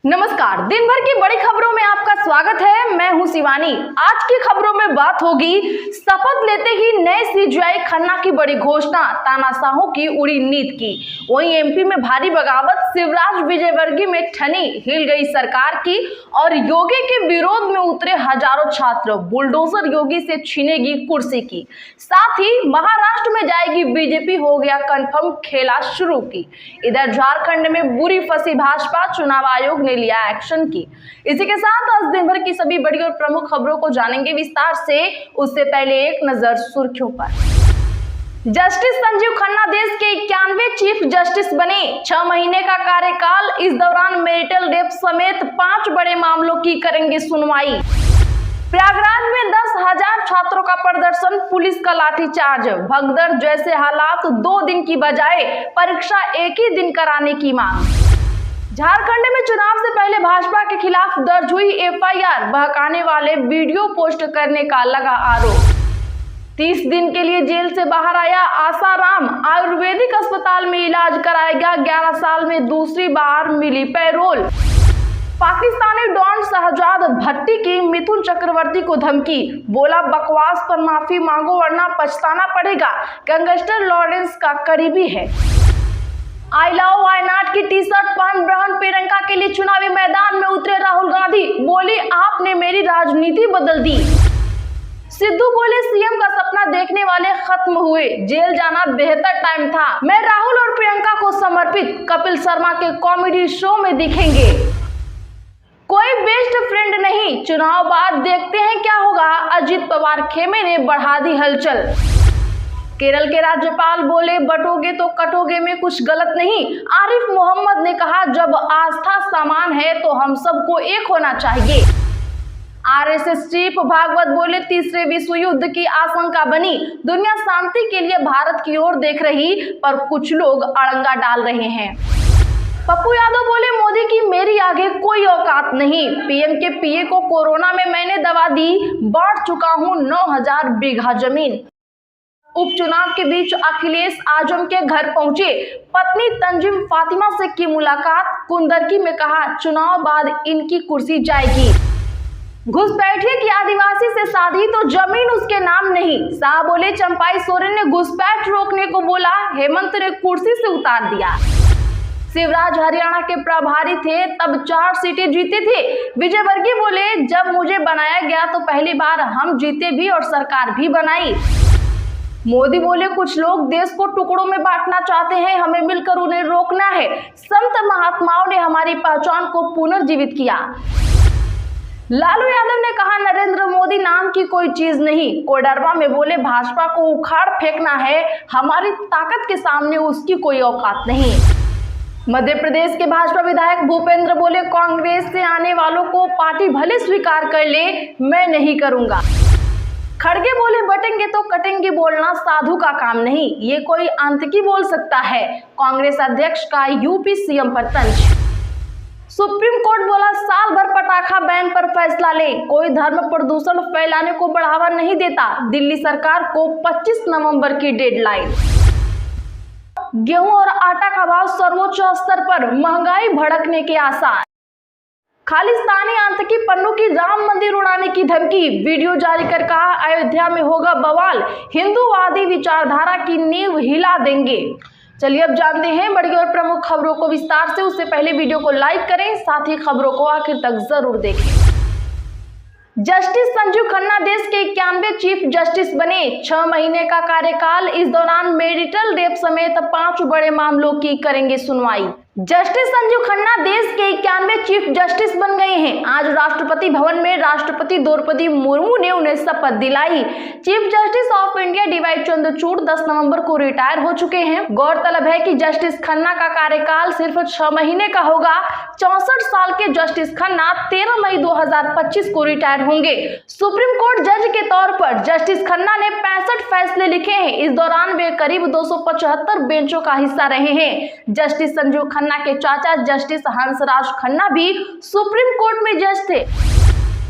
नमस्कार, दिन भर की बड़ी खबरों में आपका स्वागत है। मैं हूं शिवानी। आज की खबरों में बात होगी शपथ लेते ही नए सीजीआई खन्ना की बड़ी घोषणा, तानाशाहों की उड़ी नींद की। वहीं एमपी में भारी बगावत, शिवराज विजयवर्गीय में ठनी, हिल गई सरकार की और योगी के विरोध में उतरे हजारों छात्र। बुलडोजर योगी से छीनेगी कुर्सी की, साथ ही महाराष्ट्र में जाएगी बीजेपी, हो गया कंफर्म, खेला शुरू की। इधर झारखंड में बुरी फंसी भाजपा, चुनाव आयोग ने लिया एक्शन की। इसी के साथ आज दिन भर की सभी बड़ी और प्रमुख खबरों को जानेंगे विस्तार से। उससे पहले एक नजर सुर्खियों पर। जस्टिस संजीव खन्ना देश के 91वें चीफ जस्टिस बने। 6 महीने का कार्यकाल, इस दौरान मैरिटल रेप समेत 5 बड़े मामलों की करेंगे सुनवाई। प्रयागराज में 10,000 छात्रों का प्रदर्शन, पुलिस का लाठीचार्ज। भगदड़ जैसे हालात, 2 दिन की बजाय परीक्षा एक ही दिन कराने की मांग। झारखंड में चुनाव से पहले भाजपा के खिलाफ दर्ज हुई एफआईआर, बहकाने वाले वीडियो पोस्ट करने का लगा आरोप। 30 दिन के लिए जेल से बाहर आया आसाराम, आयुर्वेदिक अस्पताल में इलाज कराएगा। 11 साल में दूसरी बार मिली पैरोल। पाकिस्तानी डॉन शहजाद भट्टी की मिथुन चक्रवर्ती को धमकी, बोला बकवास पर माफी मांगो वरना पछताना पड़ेगा। गैंगस्टर लॉरेंस का करीबी है। आई लव वायनाड की टी-शर्ट पहन बहन प्रियंका के लिए चुनावी मैदान में उतरे राहुल गांधी, बोली आपने मेरी राजनीति बदल दी। सिद्धू बोले सीएम का सपना देखने वाले खत्म हुए, जेल जाना बेहतर टाइम था। मैं राहुल और प्रियंका को समर्पित कपिल शर्मा के कॉमेडी शो में दिखेंगे। कोई बेस्ट फ्रेंड नहीं, चुनाव बाद देखते हैं क्या होगा। अजित पवार खेमे ने बढ़ा दी हलचल। केरल के राज्यपाल बोले बटोगे तो कटोगे में कुछ गलत नहीं। आरिफ मोहम्मद ने कहा जब आस्था समान है तो हम सबको एक होना चाहिए। आरएसएस चीफ भागवत बोले तीसरे विश्व युद्ध की आशंका बनी, दुनिया शांति के लिए भारत की ओर देख रही पर कुछ लोग अड़ंगा डाल रहे हैं। पप्पू यादव बोले मोदी की मेरी आगे कोई औकात नहीं। पीएम के पीए को कोरोना में मैंने दवा दी, बांट चुका हूं 9,000 बीघा जमीन। उपचुनाव के बीच अखिलेश आजम के घर पहुंचे, पत्नी तंजीम फातिमा से की मुलाकात। कुंदरकी में कहा चुनाव बाद इनकी कुर्सी जाएगी। घुसपैठिए की आदिवासी से शादी तो जमीन उसके नाम नहीं। शाह बोले चंपाई सोरेन ने घुसपैठ रोकने को बोला, हेमंत ने कुर्सी से उतार दिया। शिवराज हरियाणा के प्रभारी थे तब 4 सीटें जीते थे। विजयवर्गीय बोले जब मुझे बनाया गया तो पहली बार हम जीते भी और सरकार भी बनाई। मोदी बोले कुछ लोग देश को टुकड़ों में बांटना चाहते हैं, हमें मिलकर उन्हें रोकना है। संत महात्माओं ने हमारी पहचान को पुनर्जीवित किया। लालू यादव ने कहा नरेंद्र मोदी नाम की कोई चीज नहीं। कोडरमा में बोले भाजपा को उखाड़ फेंकना है, हमारी ताकत के सामने उसकी कोई औकात नहीं। मध्य प्रदेश के भाजपा विधायक भूपेंद्र बोले कांग्रेस से आने वालों को पार्टी भले स्वीकार कर ले, मैं नहीं करूंगा। खड़गे बोले बटेंगे तो कटेंगे बोलना साधु का काम नहीं, ये कोई आंतकी बोल सकता है। कांग्रेस अध्यक्ष का यूपी सीएम पर तंज। सुप्रीम कोर्ट बोला साल भर पटाखा बैन पर फैसला ले, कोई धर्म प्रदूषण फैलाने को बढ़ावा नहीं देता। दिल्ली सरकार को 25 नवंबर की डेडलाइन। गेहूं और आटा का भाव सर्वोच्च स्तर पर, महंगाई भड़कने के आसार। खालिस्तानी आतंकी पन्नू की राम मंदिर उड़ाने की धमकी, वीडियो जारी कर कहा अयोध्या में होगा बवाल, हिंदूवादी विचारधारा की नींव हिला देंगे। चलिए अब जानते हैं बड़ी और प्रमुख खबरों को विस्तार से। उससे पहले वीडियो को लाइक करें, साथ ही खबरों को आखिर तक जरूर देखें। जस्टिस संजीव खन्ना देश के 91वें चीफ जस्टिस बने। 6 महीने का कार्यकाल, इस दौरान मैरिटल रेप समेत 5 बड़े मामलों की करेंगे सुनवाई। जस्टिस संजीव खन्ना देश के 91वें चीफ जस्टिस बन गए हैं। आज राष्ट्रपति भवन में राष्ट्रपति द्रौपदी मुर्मू ने उन्हें शपथ दिलाई। Chief justice of India DY Chandrachud 10 नवंबर को रिटायर हो चुके हैं। गौरतलब है कि जस्टिस खन्ना का कार्यकाल सिर्फ 6 महीने का होगा। 64 साल के जस्टिस खन्ना 13 मई 2025 को रिटायर होंगे। सुप्रीम कोर्ट जज के तौर पर जस्टिस खन्ना ने 65 फैसले लिखे हैं। इस दौरान वे करीब 275 बेंचों का हिस्सा रहे हैं। जस्टिस संजीव खन्ना के चाचा जस्टिस हंसराज खन्ना भी सुप्रीम कोर्ट में जज थे।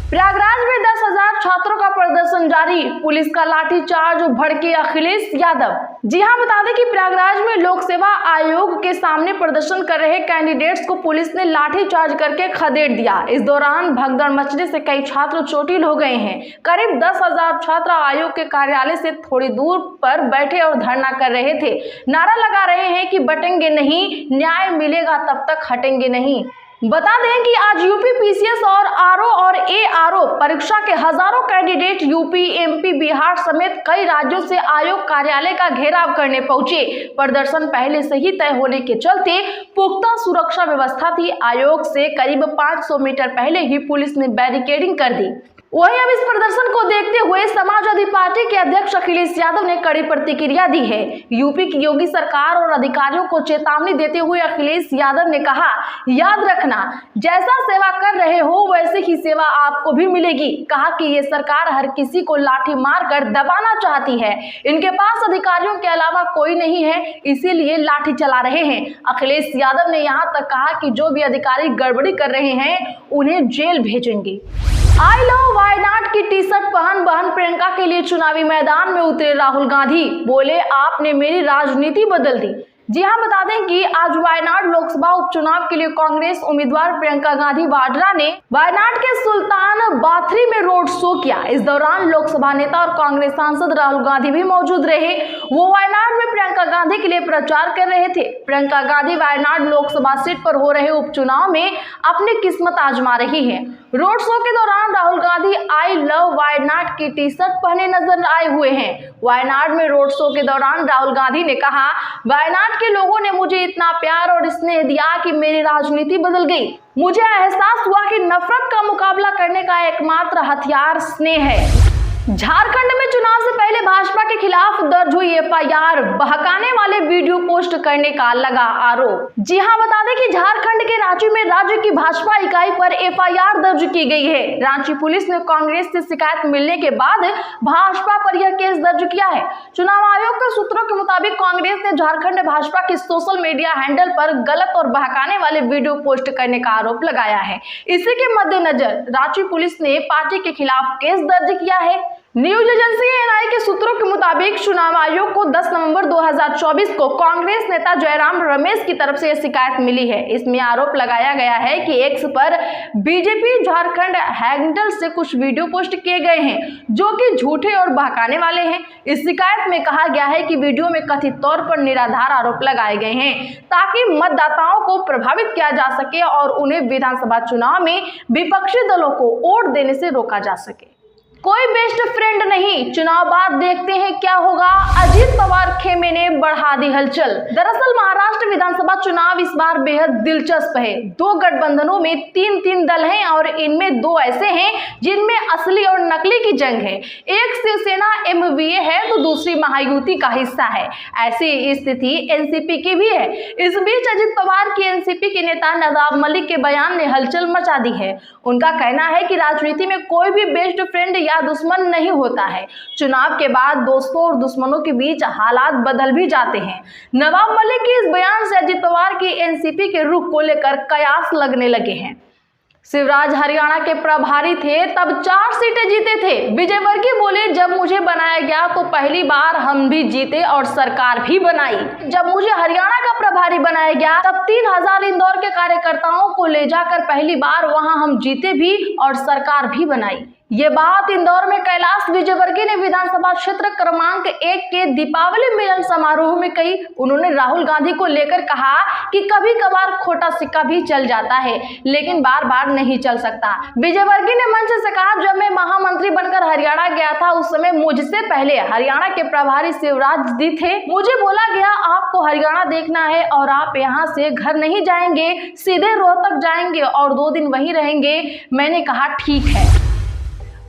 प्रयागराज में 10,000 छात्रों का प्रदर्शन जारी, पुलिस का लाठीचार्ज, भड़के अखिलेश यादव। जी हां, बता दें कि प्रयागराज में लोक सेवा आयोग के सामने प्रदर्शन कर रहे कैंडिडेट्स को पुलिस ने लाठीचार्ज करके खदेड़ दिया। इस दौरान भगदड़ मचने से कई छात्र चोटिल हो गए हैं। करीब 10,000 छात्र आयोग के कार्यालय से थोड़ी दूर पर बैठे और धरना कर रहे थे। नारा लगा रहे हैं कि बटेंगे नहीं, न्याय मिलेगा तब तक हटेंगे नहीं। बता दें कि आज यूपी पीसीएस और आरओ और एआरओ परीक्षा के हजारों कैंडिडेट यूपी, एमपी, बिहार समेत कई राज्यों से आयोग कार्यालय का घेराव करने पहुंचे। प्रदर्शन पहले से ही तय होने के चलते पुख्ता सुरक्षा व्यवस्था थी। आयोग से करीब 500 मीटर पहले ही पुलिस ने बैरिकेडिंग कर दी। वहीं अब इस प्रदर्शन को देखते हुए समाजवादी पार्टी के अध्यक्ष अखिलेश यादव ने कड़ी प्रतिक्रिया दी है। यूपी की योगी सरकार और अधिकारियों को चेतावनी देते हुए अखिलेश यादव ने कहा, याद रखना, जैसा सेवा कर रहे हो वैसे ही सेवा आपको भी मिलेगी। कहा कि ये सरकार हर किसी को लाठी मार कर दबाना चाहती है। इनके पास अधिकारियों के अलावा कोई नहीं है, इसीलिए लाठी चला रहे हैं। अखिलेश यादव ने यहाँ तक कहा कि जो भी अधिकारी गड़बड़ी कर रहे हैं उन्हें जेल भेजेंगे। आई लव वायनाड की टी शर्ट पहन बहन प्रियंका के लिए चुनावी मैदान में उतरे राहुल गांधी। बोले, आपने मेरी राजनीति बदल दी। जी हां, बता दें कि आज वायनाड लोकसभा उपचुनाव के लिए कांग्रेस उम्मीदवार प्रियंका गांधी वाड्रा ने वायनाड के सुल्तान बाथरी में रोड शो किया। इस दौरान लोकसभा नेता और कांग्रेस सांसद राहुल गांधी भी मौजूद रहे। वो वायनाड में प्रियंका गांधी के लिए प्रचार कर रहे थे। प्रियंका गांधी वायनाड लोकसभा सीट पर हो रहे उपचुनाव में अपनी किस्मत आजमा रही है। रोड शो के दौरान राहुल गांधी आई लव वायनाड की टी शर्ट पहने नजर आए हुए हैं। वायनाड में रोड शो के दौरान राहुल गांधी ने कहा, वायनाड के लोगों ने मुझे इतना प्यार और स्नेह दिया कि मेरी राजनीति बदल गई। मुझे एहसास हुआ कि नफरत का मुकाबला करने का एकमात्र हथियार स्नेह है। झारखंड में चुनाव से पहले भाजपा के खिलाफ दर्ज हुई एफआईआर, बहकाने वाले वीडियो पोस्ट करने का लगा आरोप। जी हां, बता दें कि झारखंड के रांची में राज्य की भाजपा इकाई पर एफआईआर दर्ज की गई है। रांची पुलिस ने कांग्रेस से शिकायत मिलने के बाद भाजपा पर यह केस दर्ज किया है। चुनाव आयोग के सूत्रों के मुताबिक कांग्रेस ने झारखंड भाजपा के सोशल मीडिया हैंडल पर गलत और बहकाने वाले वीडियो पोस्ट करने का आरोप लगाया है। इसी के मद्देनजर रांची पुलिस ने पार्टी के खिलाफ केस दर्ज किया है। न्यूज एजेंसी एएनआई के सूत्रों के मुताबिक चुनाव आयोग को 10 नवंबर 2024 को कांग्रेस नेता जयराम रमेश की तरफ से यह शिकायत मिली है। इसमें आरोप लगाया गया है कि एक्स पर बीजेपी झारखंड हैंडल से कुछ वीडियो पोस्ट किए गए हैं जो कि झूठे और बहकाने वाले हैं। इस शिकायत में कहा गया है कि वीडियो में कथित तौर पर निराधार आरोप लगाए गए हैं ताकि मतदाताओं को प्रभावित किया जा सके और उन्हें विधानसभा चुनाव में विपक्षी दलों को वोट देने से रोका जा सके। कोई बेस्ट फ्रेंड नहीं, चुनाव बाद देखते हैं क्या होगा। अजीत पवार खेमे ने बढ़ा दी हलचल। दरअसल महाराष्ट्र विधानसभा चुनाव इस बार बेहद दिलचस्प है। 2 गठबंधनों में 3-3 दल हैं और इनमें 2 ऐसे हैं जिनमें असली और नकली की जंग है। एक शिवसेना एमवीए है तो दूसरी महायुति का हिस्सा है। ऐसी स्थिति एनसीपी की भी है। इस बीच अजीत पवार की एनसीपी के नेता नवाब मलिक के बयान ने हलचल मचा दी है। उनका कहना है कि राजनीति में कोई भी बेस्ट फ्रेंड या दुश्मन नहीं होता है। चुनाव के बाद दोस्तों और दुश्मनों के बीच हालात बदल भी जाते हैं। नवाब मलिक के इस बयान से अजित पवार की एनसीपी के रुख को लेकर कयास लगने लगे हैं। शिवराज हरियाणा के प्रभारी थे, तब 4 सीटें जीते थे। विजयवर्गीय बोले, जब मुझे बनाया गया तो पहली बार हम भी जीते और सरकार भी बनाई। जब मुझे हरियाणा का प्रभारी बनाया गया तब 3000 इंदौर के कार्यकर्ताओं को ले जाकर पहली बार वहां हम जीते भी और सरकार भी बनाई। ये बात इंदौर में कैलाश विजयवर्गीय ने विधानसभा क्षेत्र क्रमांक 1 के दीपावली मिलन समारोह में कही। उन्होंने राहुल गांधी को लेकर कहा कि कभी कभार खोटा सिक्का भी चल जाता है लेकिन बार बार नहीं चल सकता। विजयवर्गीय ने मंच से कहा, जब मैं महामंत्री बनकर हरियाणा गया था उस समय मुझसे पहले हरियाणा के प्रभारी शिवराज जी थे। मुझे बोला गया आपको हरियाणा देखना है और आप यहाँ से घर नहीं जाएंगे, सीधे रोहतक जाएंगे और 2 दिन वहीं रहेंगे। मैंने कहा ठीक है।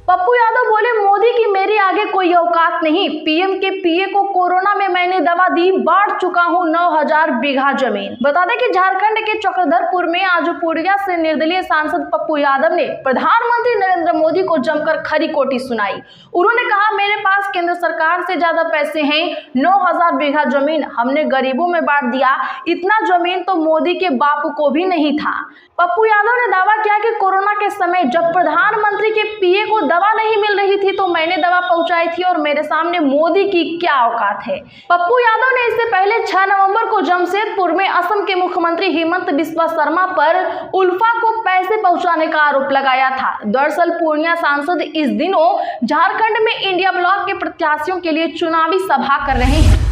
पप्पू यादव बोले, मोदी की मेरे आगे कोई औकात नहीं। पीएम के पीए को कोरोना में मैंने दवा दी, बांट चुका हूं 9000 बीघा जमीन। बता दें कि झारखंड के चक्रधरपुर में आज पूर्णिया से निर्दलीय सांसद पप्पू यादव ने प्रधानमंत्री नरेंद्र मोदी को जमकर खरी खोटी सुनाई। उन्होंने कहा, मेरे पास केंद्र सरकार से ज्यादा पैसे हैं, 9000 बीघा जमीन हमने गरीबों में बांट दिया, इतना जमीन तो मोदी के बापू को भी नहीं था। पप्पू यादव ने दावा किया कि कोरोना के समय जब प्रधानमंत्री के पीए को दवा नहीं मिल रही थी तो मैंने दवा पहुंचाई थी और मेरे सामने मोदी की क्या औकात है। पप्पू यादव ने इससे पहले 6 नवंबर को जमशेदपुर में असम के मुख्यमंत्री हेमंत बिस्वा शर्मा पर उल्फा को पैसे पहुंचाने का आरोप लगाया था। दरअसल पूर्णिया सांसद इस दिनों झारखंड में इंडिया ब्लॉक के प्रत्याशियों के लिए चुनावी सभा कर रहे हैं।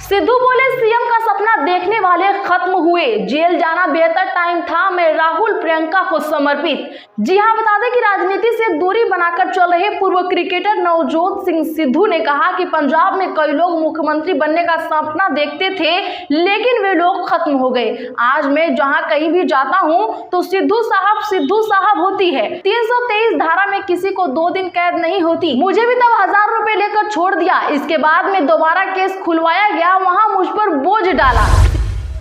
सिद्धू बोले, सीएम का सपना देखने वाले खत्म हुए, जेल जाना बेहतर टाइम था, मैं राहुल प्रियंका को समर्पित। जी हां, बता दें कि राजनीति से दूरी बनाकर चल रहे पूर्व क्रिकेटर नवजोत सिंह सिद्धू ने कहा कि पंजाब में कई लोग मुख्यमंत्री बनने का सपना देखते थे, लेकिन वे लोग खत्म हो गए। आज मैं जहां कहीं भी जाता हूं तो सिद्धू साहब होती है। 323 धारा में किसी को 2 दिन कैद नहीं होती। मुझे भी तब 1000 रुपए लेकर छोड़ दिया, इसके बाद में दोबारा केस खुलवाया गया, वहां मुझ पर बोझ डाला।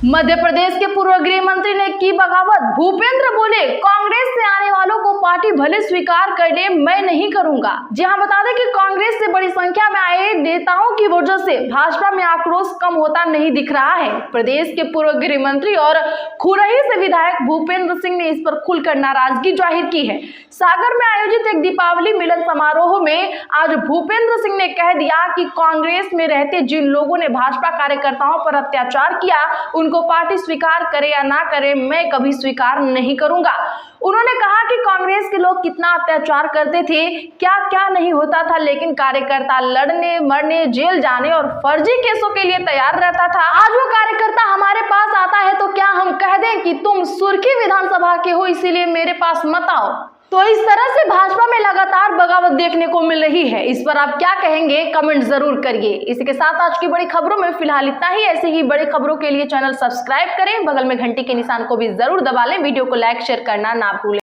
मध्य प्रदेश के पूर्व गृह मंत्री ने की बगावत। भूपेंद्र बोले, कांग्रेस से आने वालों को पार्टी भले स्वीकार कर ले, मैं नहीं करूंगा। जी हां, बता दें कि कांग्रेस से बड़ी संख्या में आए नेताओं की वजह से भाजपा में आक्रोश कम होता नहीं दिख रहा है। प्रदेश के पूर्व गृह मंत्री और खुरही से विधायक भूपेंद्र सिंह ने इस पर खुलकर नाराजगी जाहिर की है। सागर में आयोजित एक दीपावली मिलन समारोह में आज भूपेंद्र सिंह ने कह दिया कि कांग्रेस में रहते जिन लोगों ने भाजपा कार्यकर्ताओं पर अत्याचार किया, उनको पार्टी स्वीकार करे या ना करे, मैं कभी स्वीकार नहीं करूंगा। उन्होंने कहा कि कांग्रेस के लोग कितना अत्याचार करते थे, क्या क्या नहीं होता था, लेकिन कार्यकर्ता लड़ने मरने, जेल जाने और फर्जी केसों के लिए तैयार रहता था। आज वो कार्यकर्ता हमारे पास आता है तो क्या हम कह दें कि तुम सुर्खी विधानसभा के हो, इसीलिए मेरे पास मत आओ? तो इस तरह से भाजपा में लगातार बगावत देखने को मिल रही है। इस पर आप क्या कहेंगे, कमेंट जरूर करिए। इसी के साथ आज की बड़ी खबरों में फिलहाल इतना ही। ऐसे ही बड़ी खबरों के लिए चैनल सब्सक्राइब करें, बगल में घंटी के निशान को भी जरूर दबा लें, वीडियो को लाइक शेयर करना ना भूलें।